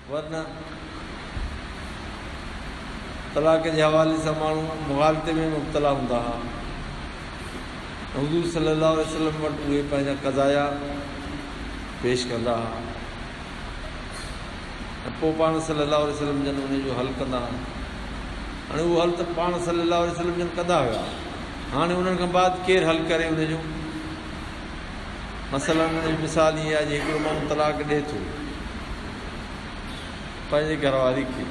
वरना तलाक जे हवाले सां माण्हू मुग़ालते में मुब्तला हूंदा हुआ। हुज़ूर सल्लल्लाहु अलैहि वसल्लम वटि उहे पंहिंजा क़ज़ाया पेश कंदा हुआ ऐं पोइ पाण सल्लल्लाहु अलैहि वसल्लम जन उन जो हल कंदा हुआ। हाणे उहो हल त पाण सल्लल्लाहु अलैहि वसल्लम जन कंदा हुआ, हाणे उन्हनि खां बाद केरु हल करे उनजो। मसलन उन जी मिसाल ईअं आहे, हिकिड़ो माण्हू तलाक ॾिए थो पंहिंजे घरवारी खे,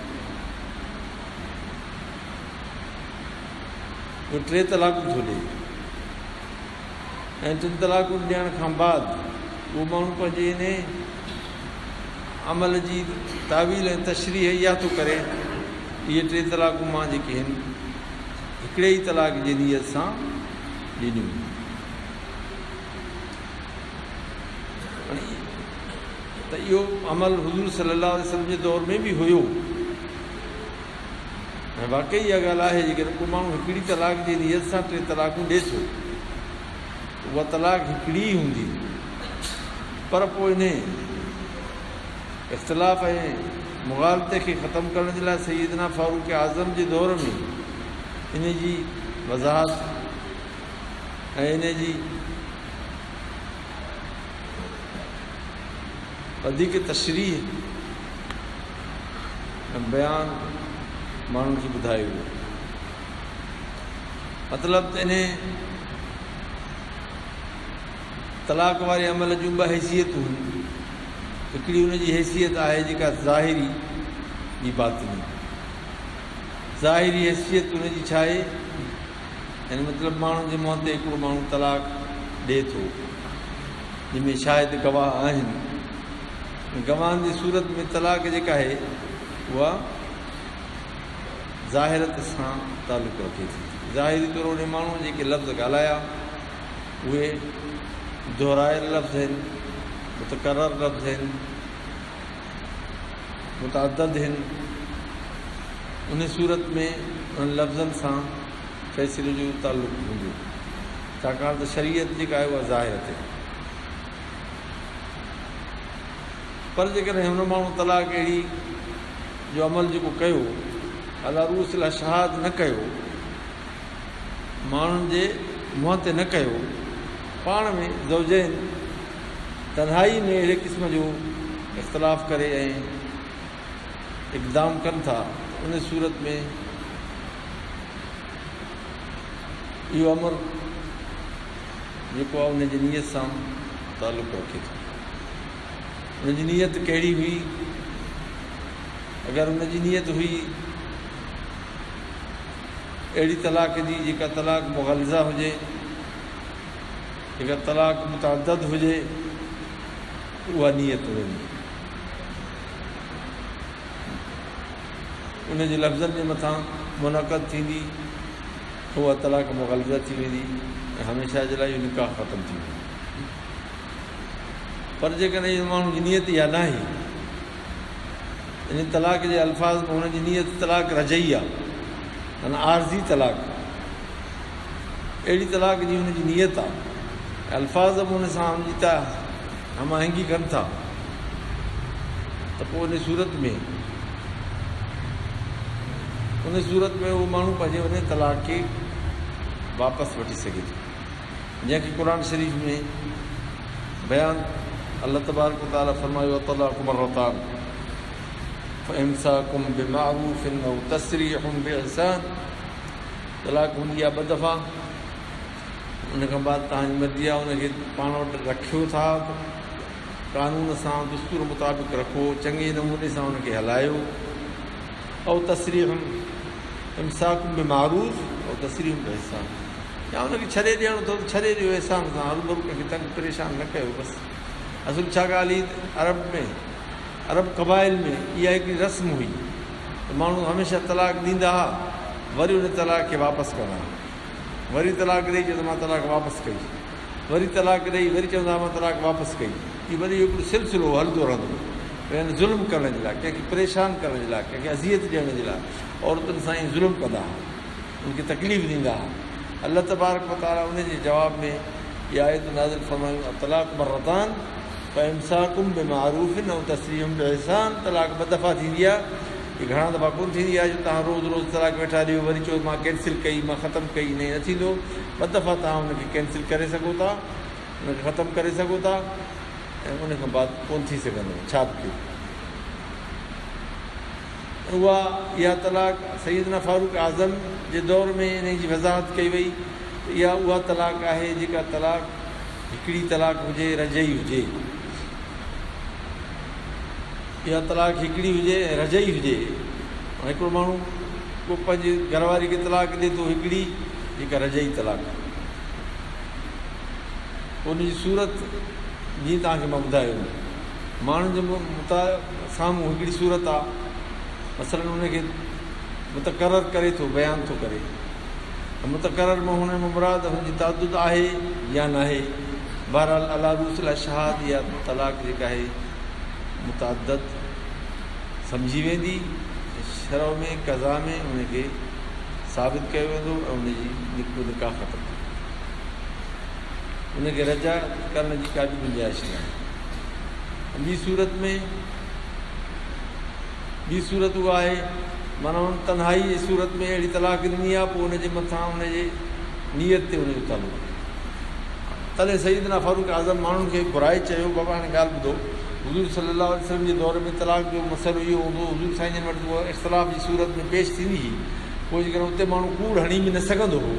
उहो 3 तलाकूं थो ॾिए ऐं 3 तलाकूं ॾियण खां बाद उहो माण्हू पंहिंजे इन अमल जी तावील ऐं तशरीह इहा थो करे, इहे 3 तलाकूं मां जेके आहिनि हिकिड़े ई तलाक जी नियत सां ॾिनियूं। त इहो अमल हुज़ूर सल्लल्लाहु अलैहि वसल्लम जे दौर में बि हुयो ऐं वाक़ई इहा ॻाल्हि आहे, जेकॾहिं को माण्हू हिकिड़ी तलाक जी नियत सां 3 तलाकूं ॾिए थो, उहा तलाक हिकिड़ी ई हूंदी। पर पोइ इन इख़्तिलाफ़ ऐं मुग़ालते खे ख़तमु करण जे लाइ सैयदना फारूक आज़म जे दौर में इन जी वज़ाहत ऐं इन जी वधीक तशरीह ऐं बयान माण्हुनि खे ॿुधायो वियो। मतिलबु त इन तलाक वारे अमल जूं 2 हैसियतूं आहिनि। हिकिड़ी हुनजी हैसियत आहे जेका ज़ाहिरी ॿी बातिनी। ज़ाहिरी हैसियत हुनजी छा आहे, यानी मतिलबु माण्हुनि जे मुंहं ते हिकिड़ो माण्हू तलाक ॾिए थो जंहिंमें शायदि गवाह आहिनि। गवाहनि जी सूरत में तलाक जेका आहे उहा ज़ाहिरत सां तालुक़ु रखे थी। ज़ाहिरी तौरु उन माण्हू जेके लफ़्ज़ ॻाल्हाया उहे दोहरायल लफ़्ज़ आहिनि, मुतकरर लफ़्ज़ आहिनि, मुतअद्दिद आहिनि। उन सूरत में उन लफ़्ज़नि सां फ़ैसिले जो तालुक़ु हूंदो, छाकाणि त शरीयत जेका आहे उहा ज़ाहिरत आहे। पर जेकॾहिं हुन माण्हू तलाक अहिड़ी जो अमल जेको कयो अला रूसिल शहाद न कयो, माण्हुनि जे मुंहं ते न कयो, पाण में ज़ौजैन तन्हाई में अहिड़े क़िस्म जो इख़्तिलाफ़ करे ऐं इक़दाम कनि था, उन सूरत में इहो अमर जेको आहे उनजी नियत सां तालुक़ु रखे थो। उनजी नियत कहिड़ी हुई? अगरि उनजी नियत हुई अहिड़ी तलाक जी जेका तलाक मुग़लिज़ा हुजे, जेका तलाक मुतअद्दिद हुजे, उहा नियत हुई। उनजे लफ़्ज़नि जे मथां मुनक़द थींदी, उहा तलाक मुग़लिज़ा थी वेंदी ऐं हमेशह जे लाइ इहो निकाह ख़तमु थी वेंदो। पर जेकॾहिं इहो माण्हू जी नियत इहा न आहे, इन तलाक जे अल्फाज़ में हुनजी नियत तलाक रजई आहे, माना आरज़ी तलाक, अहिड़ी तलाक जी हुनजी नियत आहे, अल्फाज़ बि हुन सां हुनजी त हमाहंगी कनि था, त पोइ उन सूरत में उहो माण्हू पंहिंजे उन तलाक खे वापसि वठी सघे थो, जंहिंखे क़ुर शरीफ़ में बयानु अल्लाह तबारक व तआला फरमायो तलाक़ु मरतान फ़इम्साकुम बिमारूफ़िन औ तसरीहुम बिइहसान। तलाक हूंदी आहे 2 दफ़ा, उन खां बाद तव्हांजी मर्ज़ी आहे उनखे पाण वटि रखियो था, कानून सां दस्तूर मुताबिक़ रखो, चङे नमूने सां उनखे हलायो। ऐं तसरीहुम इम्साकुम बिमारूफ़ ऐं तसरीहुम बिइहसान, या उनखे छॾे ॾियणो अथव त छॾे ॾियो एहसान सां, हरू भरू कंहिंखे तंग परेशान न कयो बसि। असुल छा ॻाल्हि हुई, अरब क़बाइल में इहा हिकिड़ी रस्म हुई त माण्हू हमेशह तलाक ॾींदा हुआ, वरी उन तलाक खे वापसि कंदा हुआ, वरी तलाक ॾेई चवंदा मां तलाक वापसि कई, वरी तलाक ॾेई वरी चवंदा मां तलाक वापसि कई। हीअ वरी हिकिड़ो सिलसिलो हलंदो रहंदो, यानी ज़ुल्म करण जे लाइ, कंहिंखे परेशान करण जे लाइ, कंहिंखे अज़ियत ॾियण जे लाइ औरतुनि सां ई ज़ुल्म कंदा हुआ, उनखे तकलीफ़ ॾींदा हुआ। अल्लाह तबारक व तआला उनजे जवाब में इहा आयत नाज़िल फरमायूं तलाक मरतान इमसाकुम बिमारूफ़िन ऐं तस्रीहुम बिइहसान। तलाक ॿ दफ़ा थींदी आहे, हीअ घणा दफ़ा कोन थींदी आहे जो तव्हां रोज़ु रोज़ु तलाक वेठा ॾियो वरी चओ मां कैंसिल कई मां ख़तमु कई। न थींदो। ॿ दफ़ा तव्हां हुनखे कैंसिल करे सघो था, हुनखे ख़तमु करे सघो था ऐं उन खां बाद कोन थी सघंदो। छा बि कयो इहा तलाक सैयदना फारूक आज़म जे दौर में इन जी वज़ाहत कई वई। इहा उहा तलाक आहे जेका तलाक हिकिड़ी तलाक हुजे, रजई हुजे। इहा तलाक हिकिड़ी हुजे ऐं रजई हुजे। हिकिड़ो माण्हू को पंहिंजी घरवारी खे तलाक ॾिए थो हिकिड़ी, जेका रजई तलाक, उनजी सूरत जीअं तव्हांखे मां ॿुधायो, माण्हुनि जे साम्हूं हिकिड़ी सूरत आहे, मसलन उनखे मुतक़रर करे थो, बयानु थो करे। मुतक़रर मां हुन में मुराद हुनजी तादुद आहे या न आहे। बहरहाल अला रूसल शहाद या तलाक जेका आहे मुतअद्दद सम्झी वेंदी, शरअ में क़ज़ा में उनखे साबित कयो वेंदो ऐं उनजी निकाह ख़तमु, उनखे रजा करण जी का बि गुंजाइश न आहे। ॿी सूरत उहा आहे माना तन्हाई जी सूरत में अहिड़ी तलाक ॾिनी आहे, पोइ उनजे मथां उनजे नियत ते उनजो तालुक। तॾहिं सईदना फारूक आज़म माण्हुनि खे घुराए चयो, बाबा हाणे ॻाल्हि ॿुधो, हुज़ूर सल्लल्लाहु अलैहि वसल्लम जे दौर में तलाक जो मसइलो इहो हूंदो, हुज़ूर साईं जन वटि उहा इख़्तिलाफ़ जी सूरत में पेश थींदी हुई। पोइ जेकॾहिं उते माण्हू कूड़ हणी बि न सघंदो हो,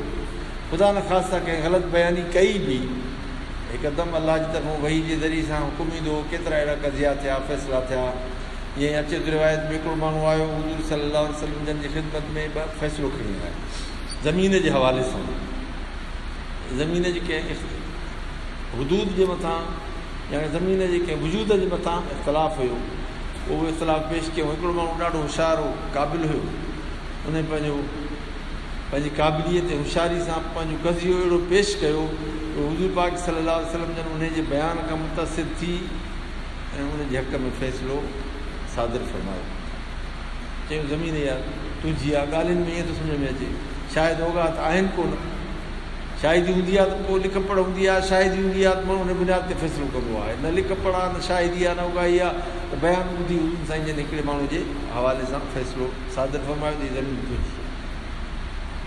ख़ुदा न ख़ासिता कंहिं ग़लति बयानी कई बि, हिकदमि अलाह जी तरफ़ां वही जे ज़रिए सां हुकुम ईंदो हो। केतिरा अहिड़ा कज़िया थिया, फ़ैसिला थिया। ईअं अचे थो रिवायत में हिकिड़ो माण्हू आयो हुज़ूर सल्लल्लाहु अलैहि वसल्लम जन जी ख़िदमत में फ़ैसिलो खणी आयो ज़मीन जे हवाले सां। ज़मीन जे कंहिं हुदूद जे मथां या ज़मीन जे कंहिं वजूद जे मथां इख़्तिलाफ़ हुयो। उहो इख़्तिलाफ़ पेश कयो। हिकिड़ो माण्हू ॾाढो होशियारु हो, क़ाबिल हुयो। उन पंहिंजी क़ाबिलियत ऐं होशियारी सां पंहिंजो कज़ियो अहिड़ो पेश कयो जो हुज़ूर पाक सल्लल्लाहु अलैहि वसल्लम जन उनजे बयान खां मुतासिर थी ऐं उनजे हक़ में फ़ैसिलो सादिर फरमायो। चयूं ज़मीन या तुंहिंजी आहे। ॻाल्हियुनि में ईअं थो सम्झ में अचे, शायदि औगात आहिनि कोन, शाहिदी हूंदी आहे त पोइ लिख पढ़ हूंदी आहे, शाहिदी हूंदी आहे त माण्हू हुन बुनियाद ते फ़ैसिलो कंदो आहे। न लिख पढ़ आहे, न शाहिदी आहे, न उगाई आहे, त बयानु ॿुधी साईं जन हिकिड़े माण्हू जे हवाले सां फ़ैसिलो सादिर फरमायो त ज़मीन तुंहिंजी।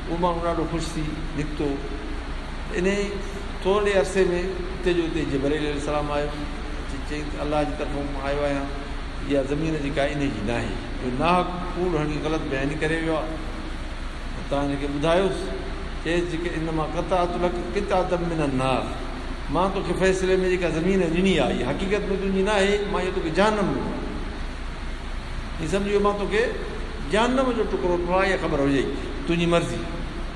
उहो माण्हू ॾाढो ख़ुशि थी निकितो। इन थोरे अरसे में उते जो उते जिब्राईल अलैहिस्सलाम आयो, चई अलाह जी तरफ़ां आयो आहियां, इहा ज़मीन जेका इन जी न आहे, इहो नाहक कूड़ हणी ग़लति बयानी करे वियो आहे। तव्हां हिनखे ॿुधायोसि, चएसि जेके इन मां किताब मिन नार, मां तोखे फ़ैसिले में जेका ज़मीन ॾिनी आहे इहा हक़ीक़त में तुंहिंजी न आहे, मां इहो तोखे जहन्नम ॾिनो आहे। हीअं सम्झो मां तोखे जहन्नम जो टुकड़ो ॾिनो आहे, इहा ख़बर हुजे तुंहिंजी मर्ज़ी।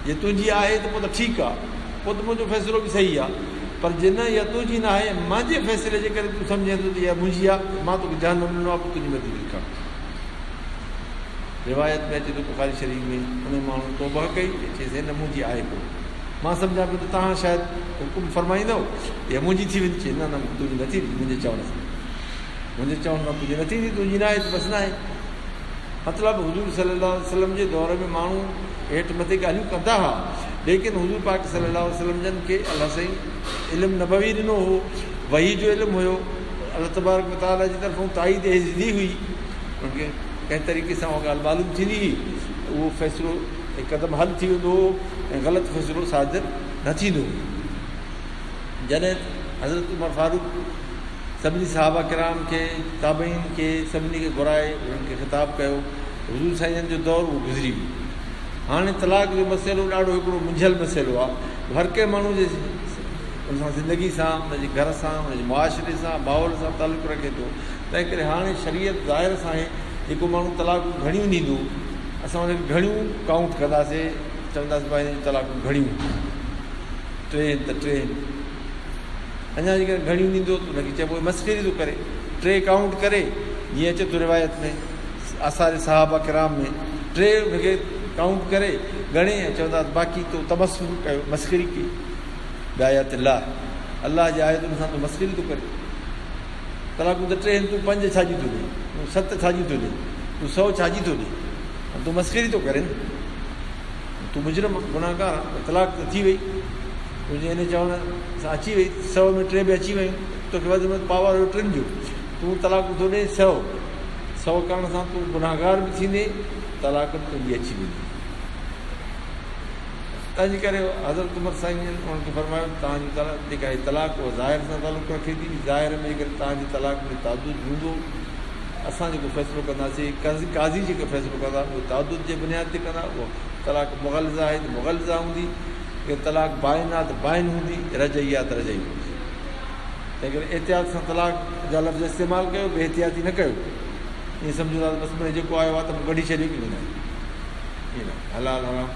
जे तुंहिंजी आहे त पोइ त ठीकु आहे, पोइ त मुंहिंजो फ़ैसिलो बि सही आहे। पर जे न इहा तुंहिंजी न आहे, मुंहिंजे फ़ैसिले जे करे तूं सम्झे थो त इहा मुंहिंजी आहे, मां तोखे जहन्नम ॾिनो आहे, पोइ तुंहिंजी मर्ज़ी लिखां। रिवायत में अचे थो बुख़ारी शरीफ़ में, उन माण्हू तौबा कई, चइसि न मुंहिंजी आहे कोन, मां सम्झां पियो त तव्हां शायदि हुकुम फरमाईंदव इहा मुंहिंजी थी वेंदी। चए न न तुंहिंजी न थींदी, मुंहिंजे चवण सां तुंहिंजी न थींदी, तुंहिंजी न आहे त बसि न आहे। मतिलबु हुज़ूर सल्लल्लाहु अलैहि वसल्लम जे दौर में माण्हू हेठि मथे ॻाल्हियूं कंदा हुआ, लेकिन हुज़ूर पाक सल्लल्लाहु अलैहि वसल्लम जन खे अलाह साईं इल्मु नबवी ॾिनो हो, वही जो इल्मु हुयो, अलाह तबारक व तआला जी तरफ़ां ताईद हिज़दी हुई, उनखे कंहिं तरीक़े सां उहा ॻाल्हि मालूम थींदी हुई, उहो फ़ैसिलो हिकदमि हल थी वेंदो हो ऐं ग़लति फ़ैसिलो सादिर न थींदो हो। जॾहिं हज़रत उमर फारूक सभिनी सहाबा किराम खे, ताबईन खे, सभिनी खे घुराए उन्हनि खे ख़िताबु कयो, हुज़ूर साईं जो दौरु उहो गुज़री वियो। हाणे तलाक जो मसइलो ॾाढो हिकिड़ो मुंझियल मसइलो आहे, हर कंहिं माण्हू जे उन सां ज़िंदगी सां, हुनजे घर सां, हुनजे मुआशिरे सां, माहौल सां तालुक़ु रखे थो। तंहिं करे हाणे शरीयत ज़ाहिर सां आहे, जेको माण्हू तलाक़ूं घणियूं ॾींदो, असां हुनखे घणियूं काउंट कंदासीं, चवंदासीं भाई तलाक़ूं घणियूं, 3 त 3, अञा जेकॾहिं घणियूं ॾींदो त हुनखे चइबो मस्करी थो करे, 3 काउंट करे, जीअं अचे थो रिवायत में आसार सहाबा किराम में, 3 हुनखे काउंट करे घणे ऐं चवंदासीं बाक़ी तो तबस्सुर कयो, मस्करी कई, बायात अलाह जे आयतुनि सां तूं मस्करी थो करे। तलाक़ूं त 3 तूं 5 छाजी थो ॾे, तूं 7 छाजी थो ॾे, तूं 100 छाजी थो ॾे, तूं मस्करी थो करे न, तूं मुजरिम गुनाहगार आहे। तलाक त थी वई, तुंहिंजे हिन चवण सां अची वई, 100 में 3 बि अची वियूं, तोखे वधि में पावर हुयो 3 जो, तूं तलाक थो ॾे 100 करण सां तूं गुनाहगार बि थींदे, तलाक तुंहिंजी अची वेंदी। तंहिंजे करे हज़रत उमर साईं उन्हनि खे फरमायो तव्हांजी जेका आहे तलाक उहा ज़ाहिर सां तालुक़ु रखे थी, ज़ाहिर में करे तव्हांजी तलाक में तादुद हूंदो, असां जेको फ़ैसिलो कंदासीं, काज़ी जेको फ़ैसिलो कंदा उहो तादुद जे बुनियाद ते कंदा। उहो तलाक मुग़लज़ा आहे त मुग़लज़ा हूंदी, के तलाक बाइन आहे त बाइन हूंदी, रजई आहे त रजई हूंदी। तंहिं करे एहतियात सां तलाक जा लफ़्ज़ इस्तेमालु कयो, बेहतियाती न कयो। ईअं सम्झो था बसि में जेको आयो आहे त कढी छॾियो की न, ईअं न हलाल हराम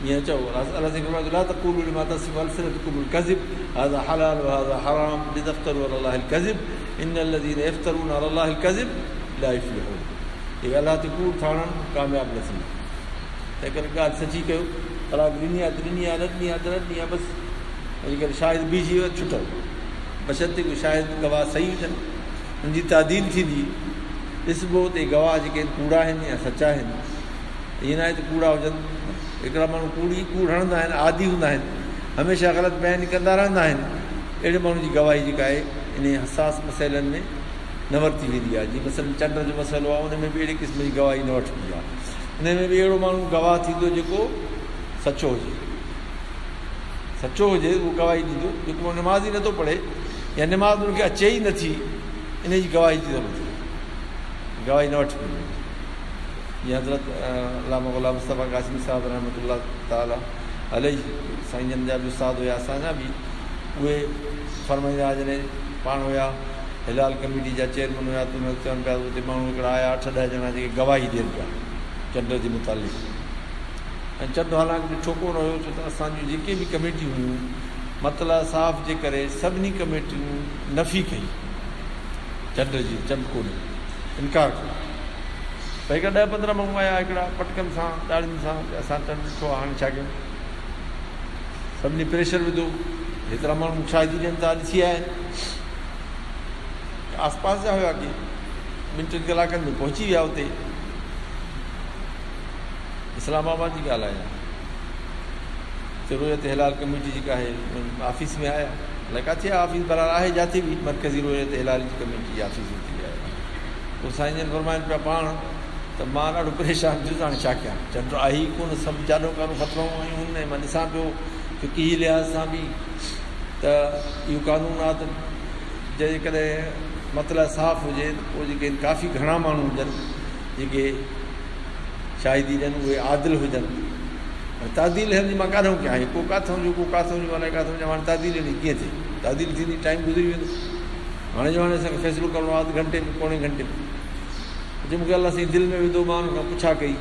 ईअं चओ। अलाह ला तक़ूलू लिमा तसिफ़ु अल्सिनतुकुमुल कज़िब हाज़ा हलाल व हाज़ा हराम लितफ़्तरू अलल्लाहिल कज़िब इन्नल लज़ीना यफ़्तरून अलल्लाहिल कज़िब ला युफ़्लिहून। इहे अलाह ते कूड़ ठाणनि कामयाबु न थींदा। तंहिं करे ॻाल्हि सची कयो, तलाक ॾिनी आहे त ॾिनी आहे, न ॾिनी आहे त न ॾिनी आहे, बसि अॼुकल्ह शायदि बीजी वियो छुटो, बशर्ते कोई शायदि गवाह सही हुजनि, हुनजी तादील थींदी। ॾिसबो त गवाह जेके आहिनि कूड़ा आहिनि या सचा आहिनि। ईअं न आहे त कूड़ा हुजनि, हिकिड़ा माण्हू कूड़ हणंदा आहिनि, आदी हूंदा आहिनि, हमेशह ग़लति बयानु कंदा रहंदा आहिनि। अहिड़े माण्हू जी गवाही जेका आहे इन हसास मसइलनि में न वरिती वेंदी आहे। जीअं मसइलनि चंड जो मसइलो आहे, उन में बि अहिड़े क़िस्म जी गवाही न वठिबी आहे। उन में बि अहिड़ो माण्हू गवाह थींदो जेको सचो हुजे, उहो गवाही ॾींदो। जेको निमाज़ ई नथो पढ़े या निमाज़ उनखे अचे ई नथी, इन जी गवाही जी ज़रूरत आहे, गवाही न वठिबी। जीअं हज़रत अल्लामा ग़ुलाम मुस्तफ़ा क़ासिमी साहिबु रहमतुल्लाह ताला अलैहि साईं जन जा बि उस्ताद हुया, असांजा बि, उहे फरमाईंदा जॾहिं पाण हुया हिलाल कमेटी जा चेयरमैन हुया, त उन चवनि पिया उते माण्हू हिकिड़ा आया 8-10 ॼणा जेके गवाही ॾियनि पिया चंड जे मुतालिक़। ऐं चंड हालांकि ॾिठो कोन हुयो, छो त असांजूं जेके बि कमेटियूं हुयूं मतिलब साफ़ जे करे सभिनी कमेटियूं नफ़ी कई चंड जी, चंड कोन्हे, इनकार कयो। भई हिकु 10-15 माण्हू आया हिकिड़ा पटकनि सां ॾाढ़ियुनि सां, असां चंड ॾिठो आहे, हाणे छा कयूं। सभिनी प्रेशर विधो, हेतिरा माण्हू शादी ॾियनि था, ॾिसी आया आहिनि, आस पास जा हुआ की 2-3 कलाकनि में पहुची विया हुते। इस्लामाबाद जी ॻाल्हि आहे, रोयत हिलाल कमेटी जेका आहे ऑफिस में आया, अलाए किथे आहे ऑफिस, बरार आहे जिते बि मरकज़ी रोयत हिलाल जी कमेटी जी ऑफिस थी आहे। पोइ साईं जन फरमाइनि पिया पाण त मां ॾाढो परेशान थियो, हाणे छा कयां, चंड आहे ई कोन, सभु जाॾो कारो ख़तरो आयूं हुन, मां ॾिसां पियो की लिहाज़ सां बि त इहो कानून आहे त जेकॾहिं मतिलबु साफ़ु हुजे त पोइ जेके काफ़ी घणा माण्हू हुजनि जेके शाहिदी ॾियनि उहे आदिल हुजनि। तादील हलंदी, मां काथऊं कयां, को काथऊं जो, को काथऊं जो, अलाए काथऊं जो, हाणे तादील ॾियणी कीअं थिए, तादील थींदी, टाइम गुज़री वेंदो। हाणे जो हाणे असांखे फ़ैसिलो करिणो आहे, अधु घंटे में, पौणे घंटे में। जे मूंखे अलाह साईं दिलि में विधो, मां हुन खां पुछा कई,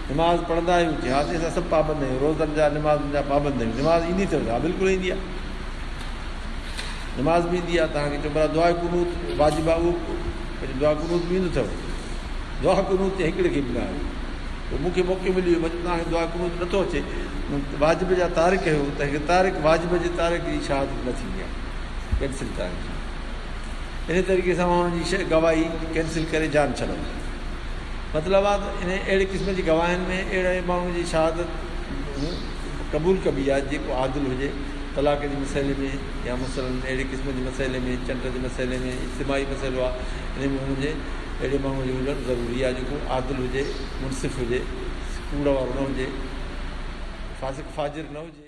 निमाज़ पढ़ंदा आहियूं? चई हा। असां सभु पाबंद आहियूं, रोज़नि जा निमाज़नि जा पाबंद आहियूं। निमाज़ ईंदी अथव? हा बिल्कुलु ईंदी आहे, निमाज़ बि ईंदी आहे तव्हांखे। चओ भला दुआ कुनूत वाजिबु आहे, उहो दुआ कुनूत बि ईंदो अथव? दुआ कुनूत हिकिड़े खे बि न आहे। पोइ मूंखे मौक़ो मिली वियो, तव्हांखे दुआ कुनूत नथो अचे, वाजिब जा तारीख़ हुयो त हिकु तारीख़ वाजिब जे तारीख़ जी शहादत न थींदी आहे, कैंसिल तव्हांजी। इन तरीक़े सां मां हुनजी गवाही कैंसिल करे जान छॾां। मतिलबु आहे त इन अहिड़े क़िस्म जी गवाहियुनि में अहिड़े माण्हू जी शहादत क़बूल कबी आहे जेको आदिल हुजे। तलाक जे मसइले में या मसइलनि अहिड़े क़िस्म जे मसइले में, चंड जे मसइले में, इज्तिमाही मसइलो आहे, इन में हुनजे अहिड़े माण्हू जो हुजणु ज़रूरी आहे जेको आदिल हुजे, मुनसिफ़ हुजे, कूड़ वारो न हुजे, फासिक़ फाजिर न हुजे।